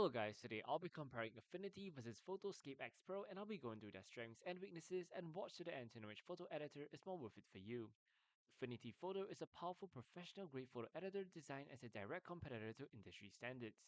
Hello guys, today I'll be comparing Affinity versus Photoscape X Pro and I'll be going through their strengths and weaknesses and watch to the end to know which photo editor is more worth it for you. Affinity Photo is a powerful professional grade photo editor designed as a direct competitor to industry standards.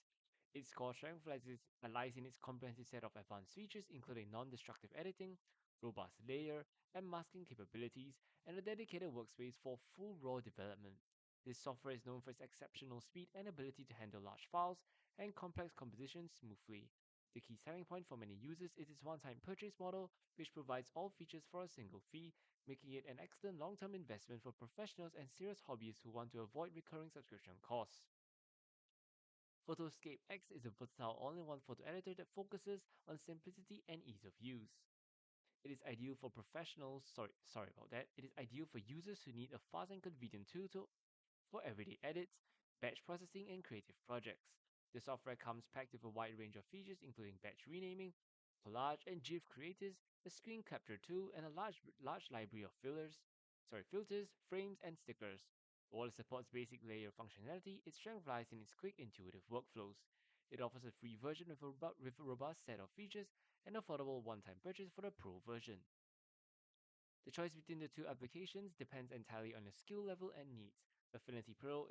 Its core strength lies in its comprehensive set of advanced features including non-destructive editing, robust layer and masking capabilities, and a dedicated workspace for full raw development. This software is known for its exceptional speed and ability to handle large files and complex compositions smoothly. The key selling point for many users is its one-time purchase model, which provides all features for a single fee, making it an excellent long-term investment for professionals and serious hobbyists who want to avoid recurring subscription costs. Photoscape X is a versatile all-in-one photo editor that focuses on simplicity and ease of use. It is ideal for professionals, sorry about that. It is ideal for users who need a fast and convenient for everyday edits, batch processing, and creative projects. The software comes packed with a wide range of features, including batch renaming, collage and GIF creators, a screen capture tool, and a large library of filters, frames, and stickers. While it supports basic layer functionality, its strength lies in its quick, intuitive workflows. It offers a free version with a robust set of features and affordable one-time purchase for the Pro version. The choice between the two applications depends entirely on your skill level and needs. Affinity Photo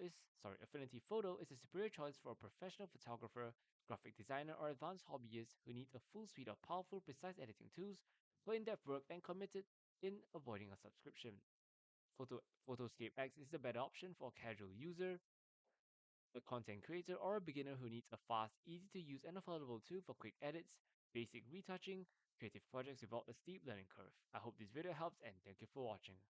is a superior choice for a professional photographer, graphic designer, or advanced hobbyist who need a full suite of powerful, precise editing tools for in-depth work and committed in avoiding a subscription. Photoscape X is the better option for a casual user, a content creator, or a beginner who needs a fast, easy to use, and affordable tool for quick edits, basic retouching, creative projects without a steep learning curve. I hope this video helps and thank you for watching.